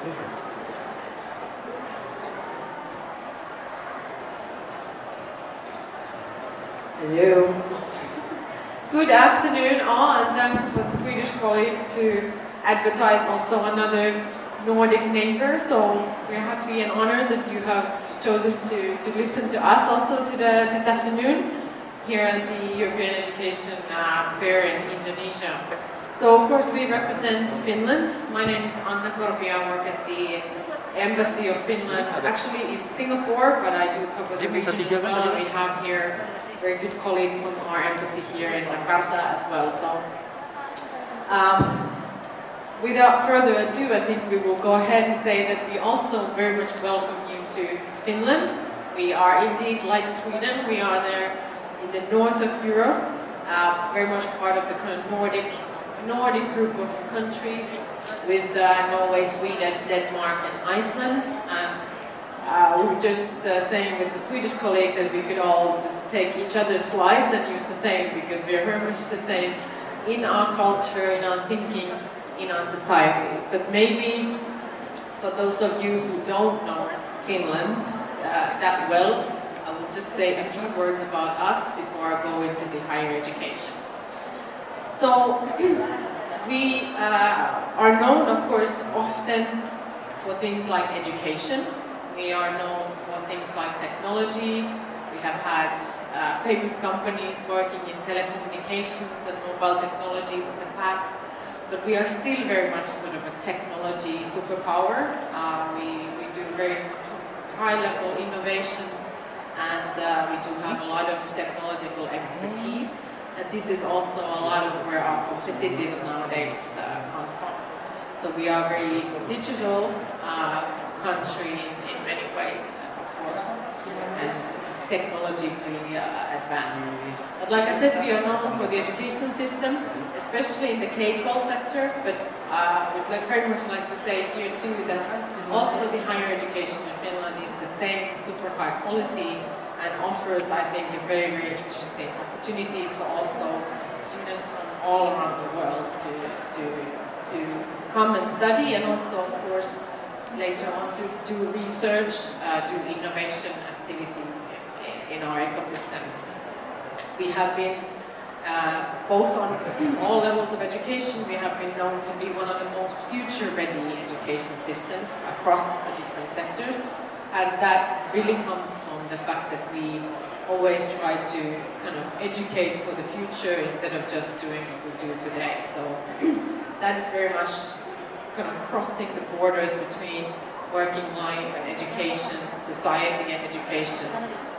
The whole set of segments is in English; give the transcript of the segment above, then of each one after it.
Hello. Good afternoon all, and thanks for the Swedish colleagues to advertise also another Nordic neighbor. So we're happy and honored that you have chosen to listen to us also this afternoon here at the European Education Fair in Indonesia. So of course we represent Finland. My name is Anna Korpi. I work at the Embassy of Finland, actually in Singapore, but I do cover the region as well, and we have here very good colleagues from our embassy here in Jakarta as well. So without further ado, I think we will go ahead and say that we also very much welcome you to Finland. We are indeed, like Sweden, we are there in the north of Europe, very much part of the kind of Nordic group of countries with Norway, Sweden, Denmark and Iceland. And we were just saying with the Swedish colleague that we could all just take each other's slides and use the same, because we are very much the same in our culture, in our thinking, in our societies. But maybe for those of you who don't know Finland that well, I will just say a few words about us before I go into the higher education. So we are known, of course, often for things like education. We are known for things like technology. We have had famous companies working in telecommunications and mobile technology in the past, but we are still very much sort of a technology superpower. We do very high-level innovations, and we do have a lot of technological expertise. And this is also a lot of where our competitives nowadays come from. So we are a very digital country in many ways, of course, and technologically advanced. But like I said, we are known for the education system, especially in the K-12 sector, but we'd very much like to say here too that also the higher education in Finland is the same super high quality and offers, I think, a very, very interesting opportunities for also students from all around the world to come and study, and also, of course, later on to do research, do innovation activities in our ecosystems. We have been, both on all levels of education, we have been known to be one of the most future-ready education systems across the different sectors. And that really comes from the fact that we always try to kind of educate for the future instead of just doing what we do today. So that is very much kind of crossing the borders between working life and education, society and education.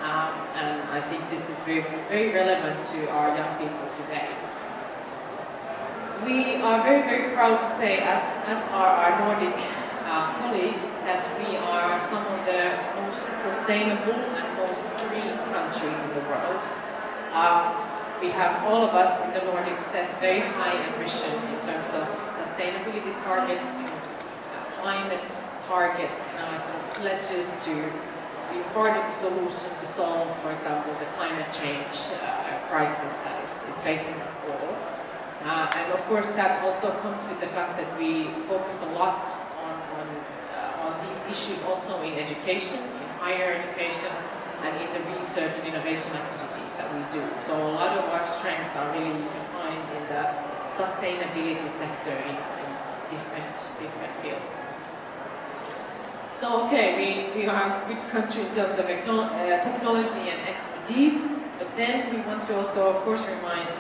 And I think this is very, very relevant to our young people today. We are very, very proud to say, as are our Nordic colleagues, that we are some of the most sustainable and most green countries in the world. We have, all of us in the Nordics, set very high ambition in terms of sustainability targets, climate targets, and our sort of pledges to be part of the solution to solve, for example, the climate change crisis that is facing us all. And of course that also comes with the fact that we focus a lot on these issues also in education, in higher education, and in the research and innovation activities that we do. So a lot of our strengths are really, you can find in the sustainability sector in different fields. So okay, we are a good country in terms of technology and expertise, but then we want to also, of course, remind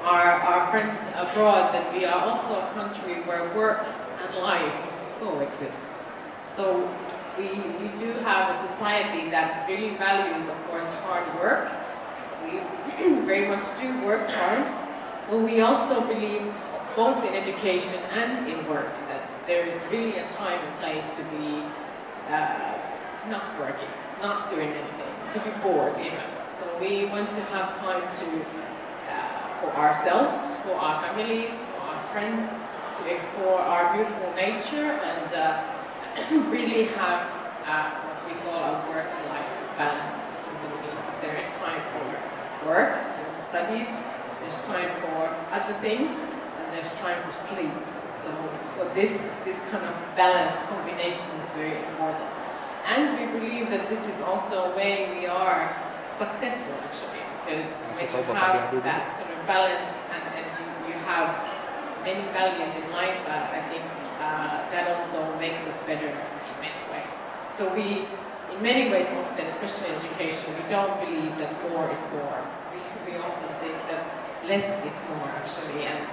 our friends abroad that we are also a country where work and life coexist. So we do have a society that really values, of course, hard work. We very much do work hard, but we also believe both in education and in work that there is really a time and place to be not working, not doing anything, to be bored even. So we want to have time for ourselves, for our families, for our friends, to explore our beautiful nature and really have what we call a work-life balance. This means that there is time for work and studies, there's time for other things, and there's time for sleep So for this kind of balance combination is very important. And we believe that this is also a way we are successful actually, because when you have that sort of balance and you have many values in life, I think that also makes us better in many ways. So we, in many ways often, especially in education, we don't believe that more is more. We often think that less is more actually, and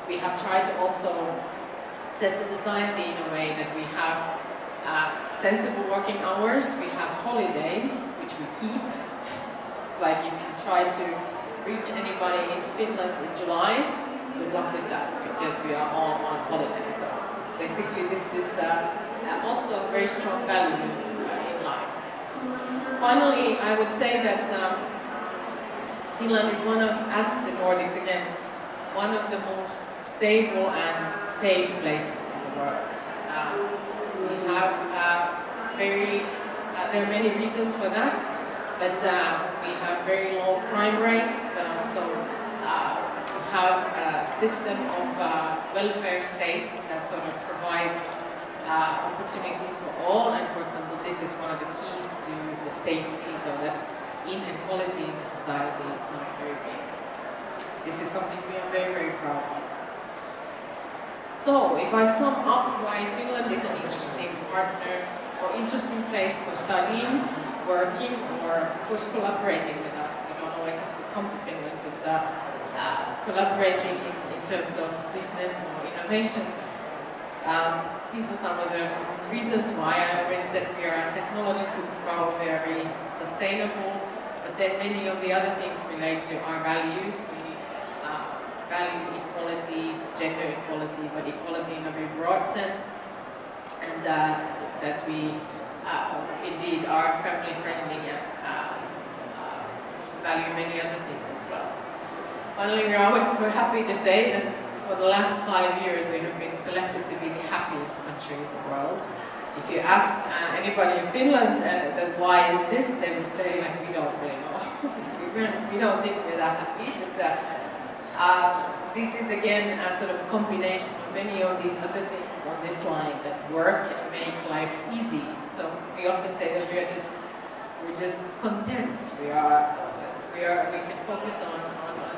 we have tried to also set the society in a way that we have sensible working hours, we have holidays, which we keep. It's like if you try to reach anybody in Finland in July, good luck with that, because we are all on holiday. So basically this is also a very strong value in life. Finally, I would say that Finland is one of, as the Nordics again, one of the most stable and safe places in the world. We have there are many reasons for that, but we have very low crime rates, but also we have a system of welfare states that sort of provides opportunities for all, and for example, this is one of the keys to the safety, so that inequality in society is not very big. This is something we are very, very proud of. So, if I sum up why Finland is an interesting partner or interesting place for studying, working, or of course collaborating with us. You don't always have to come to Finland, but collaborating in terms of business or innovation. These are some of the reasons why. I already said we are a technology superpower, very sustainable, but then many of the other things relate to our values. We value equality, gender equality, but equality in a very broad sense, and that we indeed are family friendly and value many other things as well. Finally, we're happy to say that for the last 5 years we have been selected to be the happiest country in the world. If you ask anybody in Finland that why is this, they would say like, we don't really know. we don't think we're that happy. But, this is again a sort of combination of many of these other things on this line that work and make life easy. So we often say that we're just content. We can focus on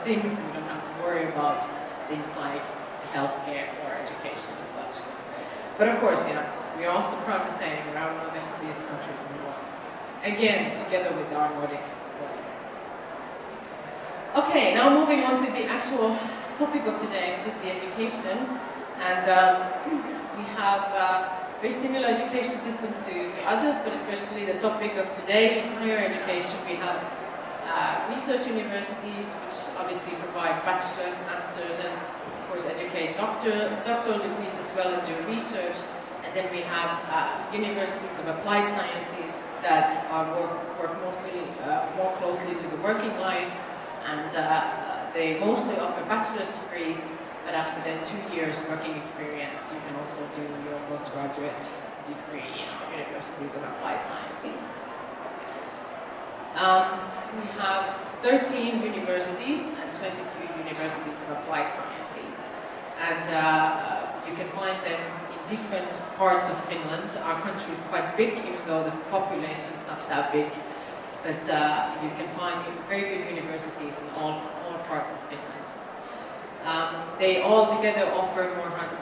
things. We don't have to worry about things like healthcare or education as such. But of course, yeah, we are also proud to say we are one of the happiest countries in the world. Again, together with our Nordic colleagues. Okay, now moving on to the actual topic of today, which is the education. And we have very similar education systems to others, but especially the topic of today, higher education. We have research universities, which obviously provide bachelor's, master's, and of course educate doctoral degrees as well and do research. And then we have universities of applied sciences that work mostly more closely to the working life. And they mostly offer bachelor's degrees, but after then 2 years working experience, you can also do your postgraduate degree in universities of applied sciences. We have 13 universities and 22 universities of applied sciences. And you can find them in different parts of Finland. Our country is quite big, even though the population is not that big. But you can find very good universities in all parts of Finland. They all together offer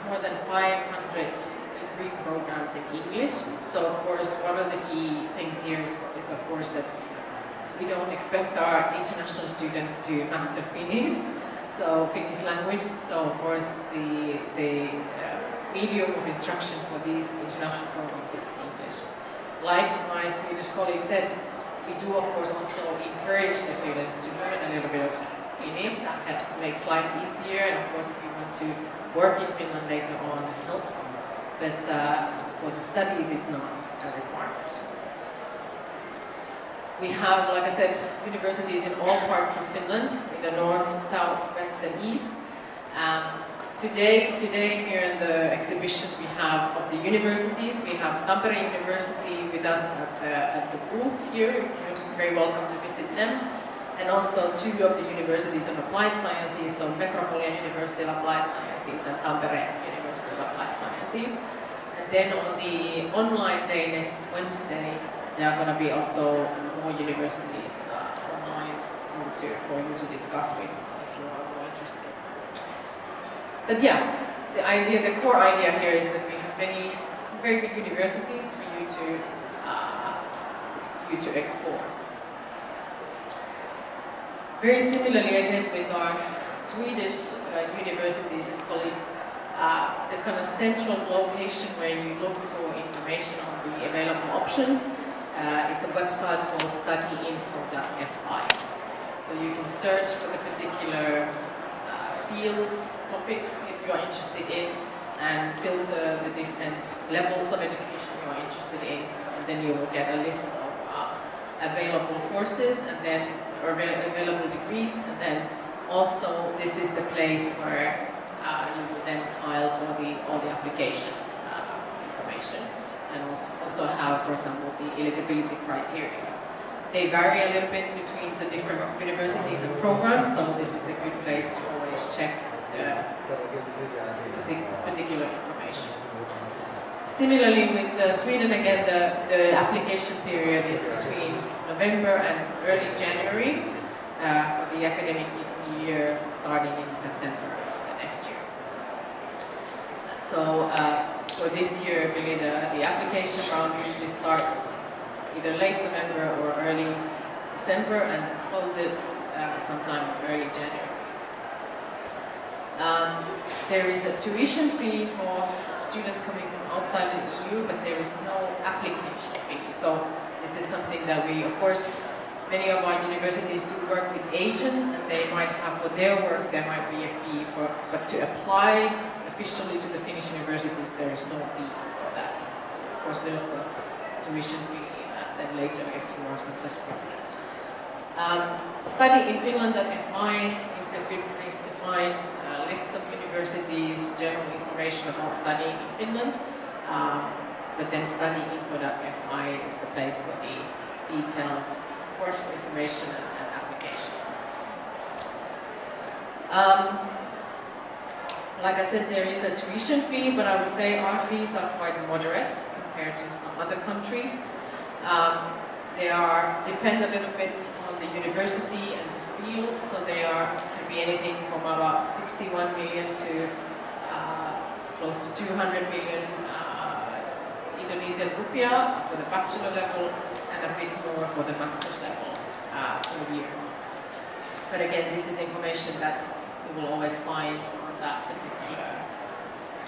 more than 500 degree programs in English. So of course, one of the key things here is of course that we don't expect our international students to master Finnish, so Finnish language. So of course, the medium of instruction for these international programs is English. Like my Swedish colleague said, we do, of course, also encourage the students to learn a little bit of Finnish. That makes life easier, and of course, if you want to work in Finland later on, it helps. But for the studies, it's not a requirement. We have, like I said, universities in all parts of Finland, in the north, south, west, and east. Today here in the exhibition we have of the universities. We have Tampere University with us at the booth here. You're very welcome to visit them. and also 2 of the universities of applied sciences, so Metropolitan University of Applied Sciences and Tampere University of Applied Sciences. And then on the online day next Wednesday, there are going to be also more universities online soon for you to discuss with if you are more interested. But yeah, the core idea here is that we have many very good universities for you to explore. Very similarly, again, with our Swedish universities and colleagues, the kind of central location where you look for information on the available options is a website called studyinfo.fi. So you can search for the particular fields, topics that you are interested in, and filter the different levels of education you are interested in, and then you will get a list of available courses and then available degrees, and then also this is the place where you will then file for all the application information, and also have, for example, the eligibility criteria. They vary a little bit between the different universities and programs, so this is a good place to always check the particular information. Similarly, with Sweden, again, the application period is between November and early January for the academic year starting in September next year. So for this year, really the application round usually starts either late November or early December and closes sometime early January. There is a tuition fee for students coming from outside the EU, but there is no application fee. So this is something that we, of course, many of our universities do work with agents, and they might have, for their work, there might be a fee for, but to apply officially to the Finnish universities, there is no fee for that. Of course, there's the tuition fee then later if you are successful. Study in Finland.fi is a good place to find lists of universities, general information about studying in Finland, but then studyinfo.fi is the place for the detailed course information and applications. Like I said, there is a tuition fee, but I would say our fees are quite moderate compared to some other countries. They are depend a little bit on the university and the field, so they can be anything from about 61 million to close to 200 million Indonesian rupiah for the bachelor level, and a bit more for the master's level per year. But again, this is information that you will always find on that particular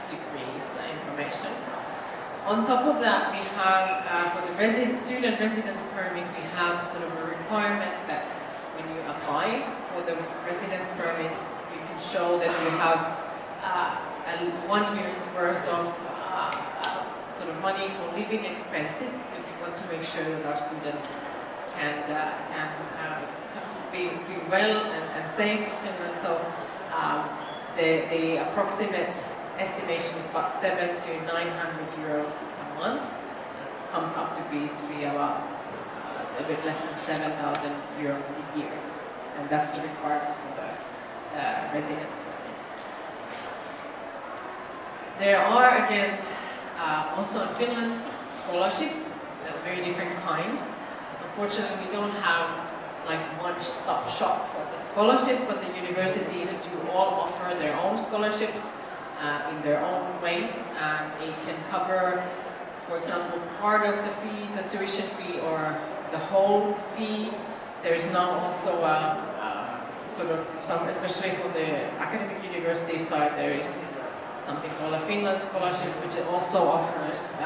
degree's information. On top of that, we have, for the student residence permit, we have sort of a requirement that when you apply for the residence permit, you can show that you have 1 year's worth of sort of money for living expenses, because we want to make sure that our students can be well and safe in Finland. So the approximate estimation is about 700 to 900 euros a month. It comes up to be about a bit less than 7,000 euros a year, and that's the requirement for the residence permit. There are again also in Finland scholarships of very different kinds. Unfortunately, we don't have like one-stop shop for the scholarship, but the universities do all offer their own scholarships in their own ways, and it can cover, for example, part of the fee, the tuition fee, or the whole fee. There's now also sort of some, especially for the academic university side, there is something called a Finland scholarship, which also offers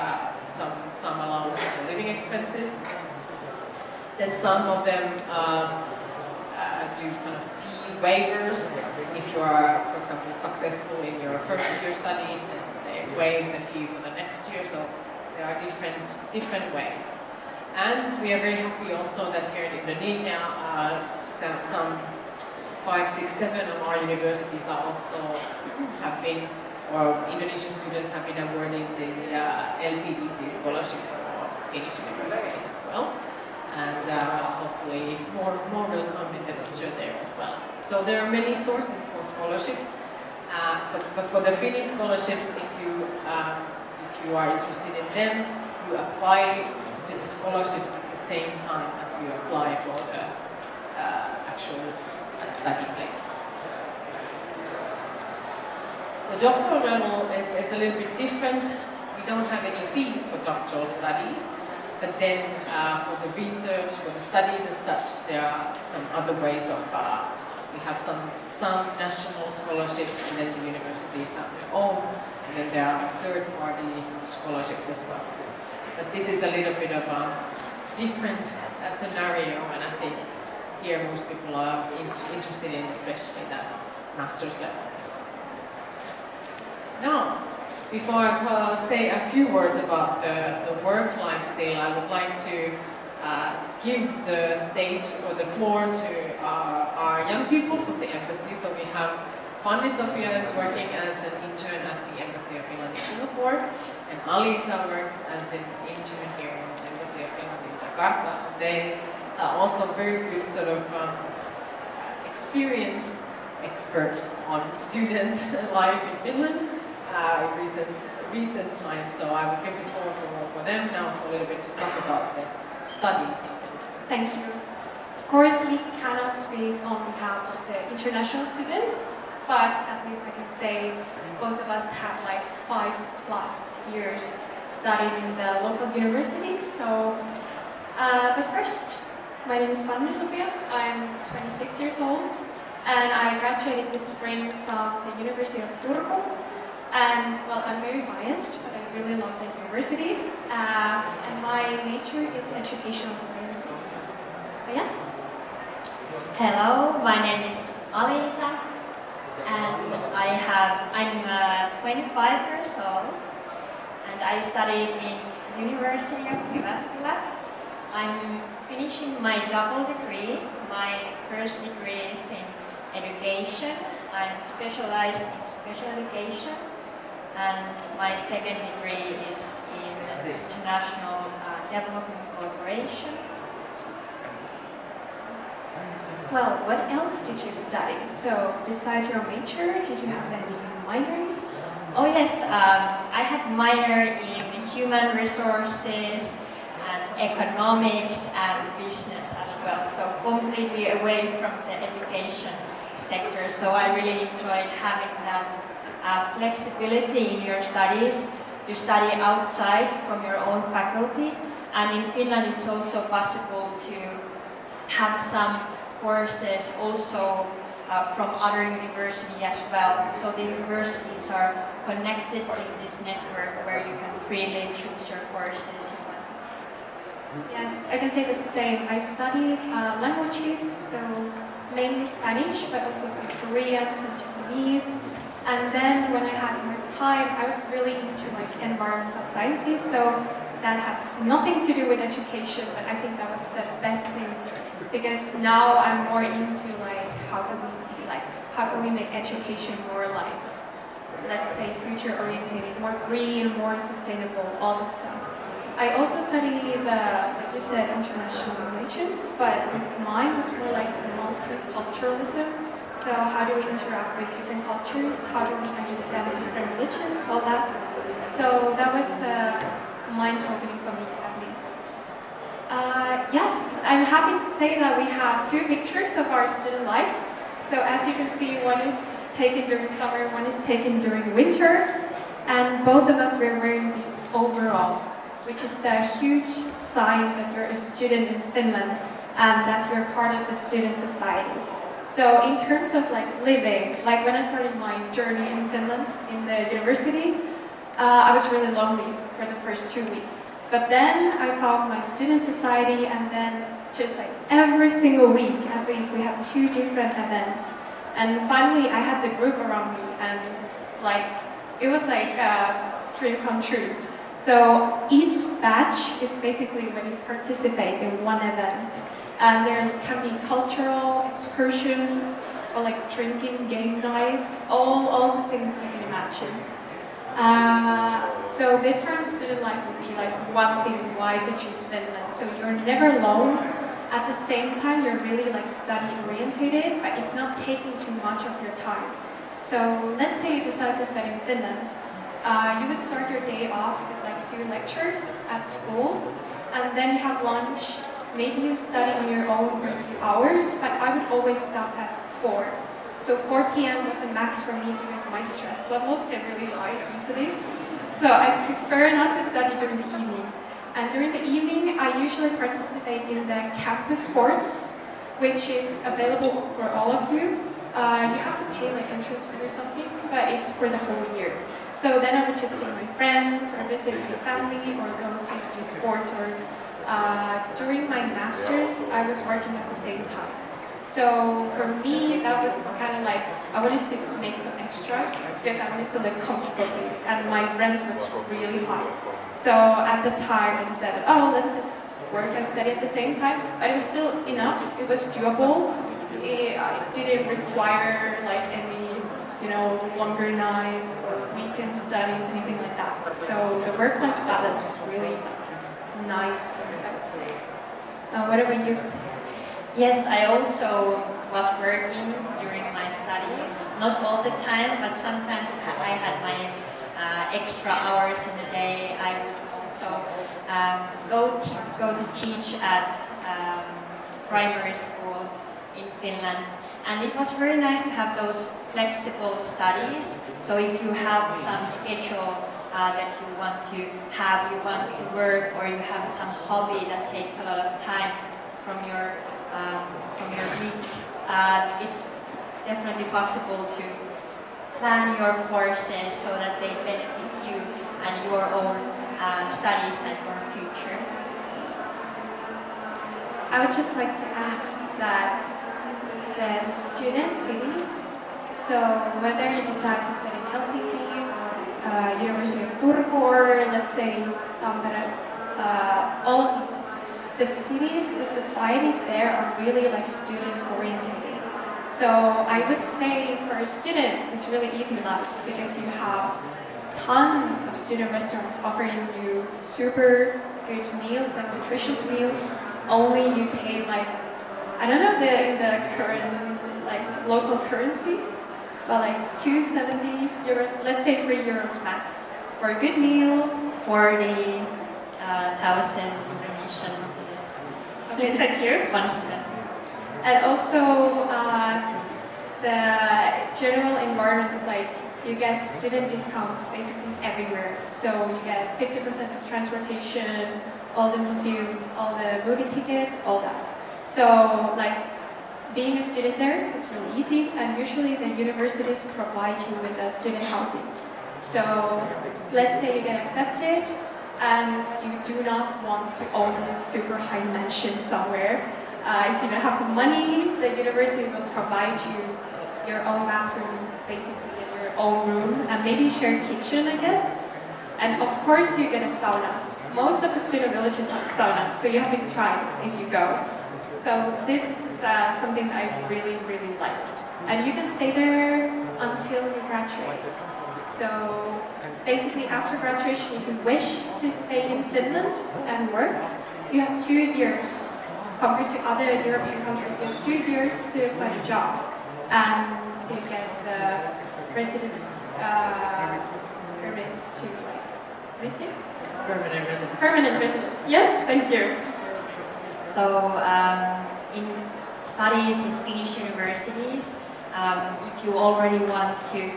some allowance for living expenses. Then some of them do kind of fee waivers. If you are, for example, successful in your first year studies, then they waive the fee for the next year. So there are different ways. And we are very happy also that here in Indonesia, some 5, 6, 7 of our universities are also or Indonesian students have been awarding the LPDP scholarships for Finnish universities as well. And hopefully more will come in the future there as well. So there are many sources for scholarships, but for the Finnish scholarships, if you are interested in them, you apply to the scholarships at the same time as you apply for the actual study place. The doctoral level is a little bit different. We don't have any fees for doctoral studies, but then for the research, for the studies as such, there are some other ways of, we have some national scholarships, and then the universities have their own, and then there are third-party scholarships as well. But this is a little bit of a different scenario, and I think here most people are interested in, especially the master's level. Now, before I say a few words about the work-life still, I would like to give the stage or the floor to our young people from the embassy. So we have Fanny Sofia is working as an intern at the Embassy of Finland in Singapore, and Alisa works as an intern here at the Embassy of Finland in Jakarta. They are also very good sort of experience experts on student life in Finland in recent times. So I will give the floor for them now for a little bit to talk about the studies in Finland. Thank you. Of course, we cannot speak on behalf of the international students, but at least I can say both of us have like 5+ years studying in the local universities. So, but first, my name is Fanny Sofia. I'm 26 years old, and I graduated this spring from the University of Turku. And well, I'm very biased, but I really love that university. And my major is educational sciences. But yeah. Hello, my name is Alisa, and I'm 25 years old, and I studied in University of Jyväskylä. I'm finishing my double degree. My first degree is in education. I'm specialized in special education, and my second degree is in international development cooperation. Well, what else did you study? So, besides your major, did you have any minors? Oh yes, I had minor in human resources and economics and business as well. So completely away from the education sector. So I really enjoyed having that flexibility in your studies to study outside from your own faculty. And in Finland, it's also possible to have some courses also from other universities as well. So the universities are connected in this network where you can freely choose your courses you want to take. Yes, I can say the same. I studied languages, so mainly Spanish, but also some Korean, some Japanese. And then when I had more time, I was really into like environmental sciences. So that has nothing to do with education, but I think that was the best thing, because now I'm more into like how can we make education more like, let's say, future oriented, more green, more sustainable, all this stuff. I also study like you said, international relations, but mine was more like multiculturalism. So how do we interact with different cultures? How do we understand different religions? All that. So that was mind-opening for me, at least. Yes, I'm happy to say that we have 2 pictures of our student life. So as you can see, one is taken during summer, one is taken during winter, and both of us were wearing these overalls, which is a huge sign that you're a student in Finland and that you're part of the student society. So in terms of like living, like when I started my journey in Finland, in the university, I was really lonely for the first 2 weeks. But then I found my student society, and then just like every single week, at least, we have 2 different events. And finally I had the group around me, and like, it was like a dream come true. So each batch is basically when you participate in one event. And there can be cultural excursions, or like drinking game nights, all the things you can imagine. So different student life would be like one thing why to choose Finland. So you're never alone, At the same time, you're really like study orientated, but it's not taking too much of your time. So let's say you decide to study in Finland. You would start your day off with like a few lectures at school, and then you have lunch. Maybe you study on your own for a few hours, but I would always stop at 4. So 4 p.m. was a max for me because my stress levels get really high easily. So I prefer not to study during the evening. And during the evening, I usually participate in the campus sports, which is available for all of you. You have to pay like entrance fee or something, but it's for the whole year. So then I would just see my friends or visit my family or go to do sports or during my master's, I was working at the same time. So for me, that was kind of like, I wanted to make some extra because I wanted to live comfortably and my rent was really high. So at the time, I decided, oh, let's just work and study at the same time. But it was still enough, it was doable. It didn't require like any, longer nights or weekend studies, anything like that. So the work-life balance was really nice for me, I would say. What about you? Yes, I also was working during my studies. Not all the time, but sometimes if I had my extra hours in the day. I would also go to teach at primary school in Finland. And it was very nice to have those flexible studies. So if you have some schedule that you want to have, you want to work, or you have some hobby that takes a lot of time from your week, it's definitely possible to plan your courses so that they benefit you and your own studies and your future. I would just like to add that the student cities, so whether you decide to study in Helsinki or University of Turku or let's say Tampere, all of these, the cities, the societies there are really like student oriented. So I would say for a student, it's really easy life because you have tons of student restaurants offering you super good meals and nutritious meals. Only you pay like, I don't know in the current like local currency, but like 270 euros, let's say 3 euros max for a good meal. 40,000 Indonesian rupees. Okay, thank you. One student. And also the general environment is like you get student discounts basically everywhere. So you get 50% of transportation, all the museums, all the movie tickets, all that. So like being a student there is really easy, and usually the universities provide you with a student housing. So let's say you get accepted and you do not want to own this super high mansion somewhere. If you don't have the money, the university will provide you your own bathroom, basically in your own room, and maybe share a kitchen, I guess. And of course you get a sauna. Most of the student villages have sauna, so you have to try it if you go. So this is something I really, really like. And you can stay there until you graduate. So basically after graduation, if you wish to stay in Finland and work, you have 2 years compared to other European countries. You have 2 years to find a job and to get the residence permits to like, what is it? Permanent residence. Permanent residence. Yes, thank you. So in studies in Finnish universities, if you already want to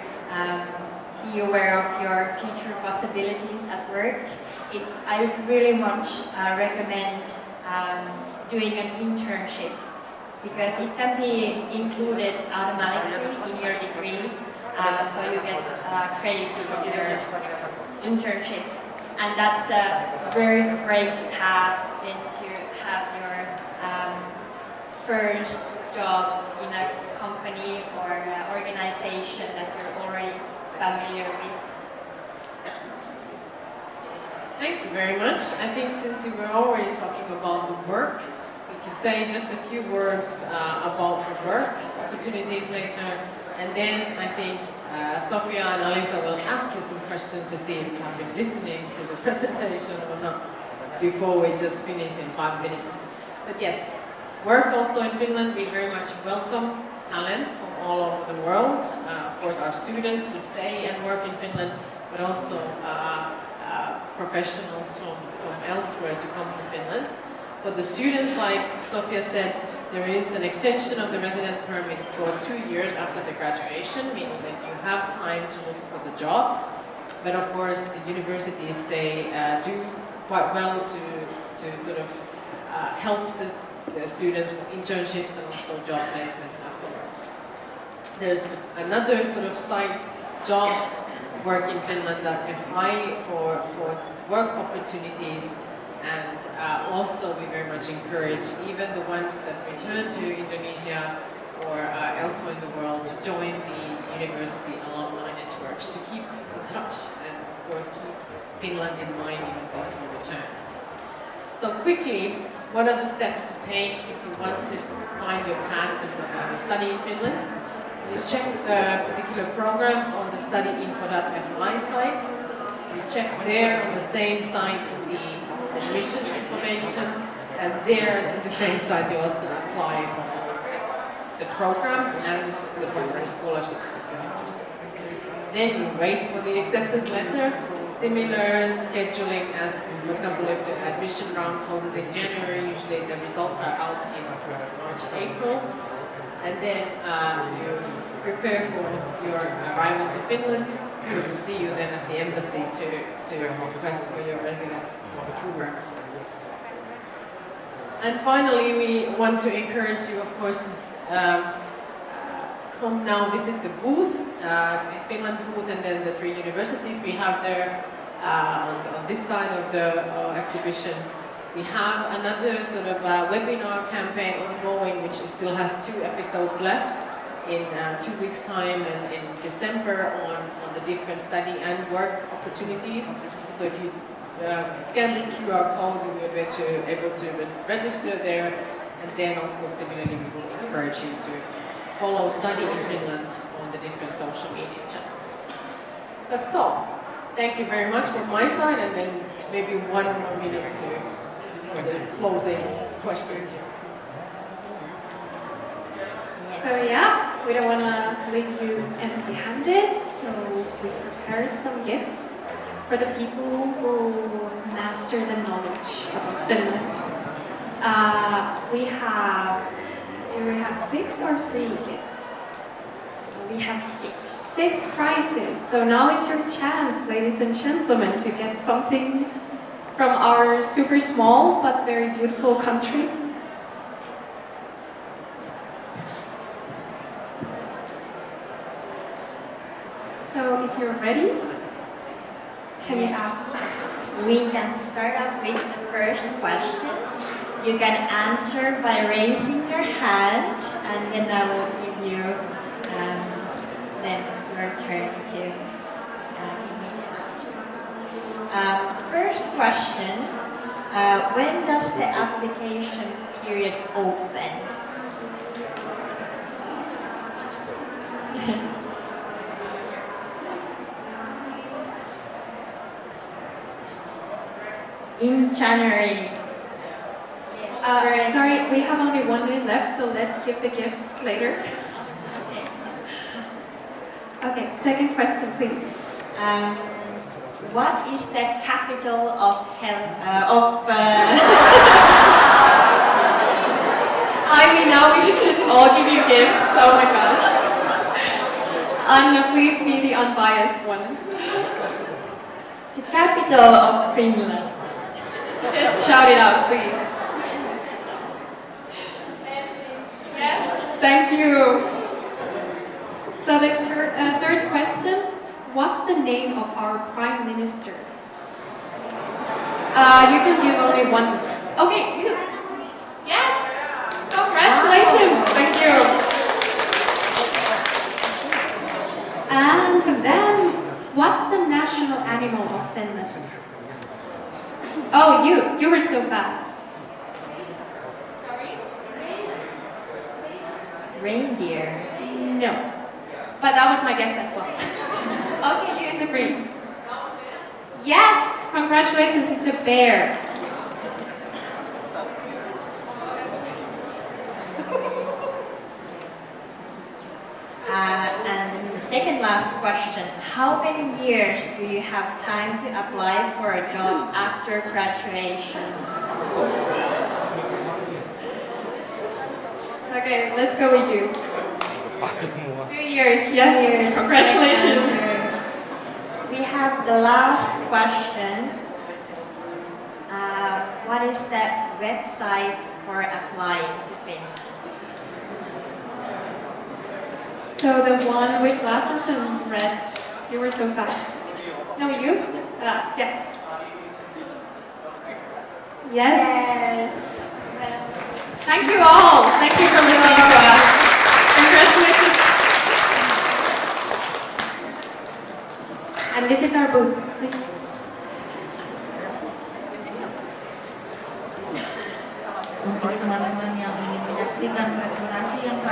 be aware of your future possibilities at work, I really much recommend doing an internship, because it can be included automatically in your degree, so you get credits from your internship. And that's a very great path then to have your first job in a company or organization that you're already familiar with. Thank you very much. I think since we were already talking about the work, we can say just a few words about the work opportunities later. And then I think Sofia and Alisa will ask you some questions to see if you have been listening to the presentation or not before we just finish in 5 minutes. But yes, work also in Finland. We very much welcome talents from all over the world. Of course, our students to stay and work in Finland, but also professionals from elsewhere to come to Finland. For the students, like Sofia said, there is an extension of the residence permit for 2 years after the graduation, meaning that you have time to look for the job. But of course, the universities, they do quite well to sort of help the students with internships and also job placements afterwards. There's another sort of site, jobs work in Finland.fi for work opportunities, and also we very much encourage even the ones that return to Indonesia or elsewhere in the world to join the university alumni networks to keep in touch and of course keep Finland in mind even though you return. So quickly, what are the steps to take if you want to find your path and study in Finland? You check the particular programs on the studyinfo.fi site. You check there on the same site the admission information, and there on the same site you also apply for the program and the possible scholarships if you're interested. Then you wait for the acceptance letter. Similar scheduling as, for example, if the admission round closes in January, usually the results are out in March, April. And then you prepare for your arrival to Finland. We will see you then at the embassy to request for your residence approval. And finally, we want to encourage you, of course, to come now visit the booth, Finland booth, and then the 3 universities we have there on this side of the exhibition. We have another sort of webinar campaign ongoing, which still has 2 episodes left in 2 weeks' time, and in December on the different study and work opportunities. So if you scan this QR code, you will be able to register there, and then also similarly we will encourage you to follow Study in Finland on the different social media channels. That's all. Thank you very much from my side, and then maybe 1 more minute for the closing questions here. So yeah, we don't want to leave you empty-handed, so we prepared some gifts for the people who master the knowledge of Finland. Do we have 6 or 3 gifts? We have 6. 6 prizes. So now is your chance, ladies and gentlemen, to get something from our super small but very beautiful country. So if you're ready, can you ask the first question? We can start off with the first question. You can answer by raising your hand, and then I will give you then your turn to give me the answer. First question, when does the application period open? In January. Yes, sorry, we have only 1 minute left, so let's give the gifts later. Okay, second question, please. What is the capital of I mean, now we should just all give you gifts. Oh my gosh. Anna, please be the unbiased one. the capital of Finland? Just shout it out, please. Yes, thank you. So the third question, what's the name of our Prime Minister? You can give only 1. Okay, you. Yes, congratulations, thank you. And then, what's the national animal of Finland? Oh, you were so fast. Sorry? Reindeer. No. But that was my guess as well. Okay, you in the green. Yes! Congratulations, it's a bear. second last question, how many years do you have time to apply for a job after graduation? Okay, let's go with you. 2 years. Yes, congratulations. We have the last question. What is the website for applying to Finland? So the one with glasses and red, you were so fast. No, you? Yes. Yes. Thank you all. Thank you for listening to us. Congratulations. And visit our booth, please. Untuk teman-teman yang ingin menyaksikan presentasi yang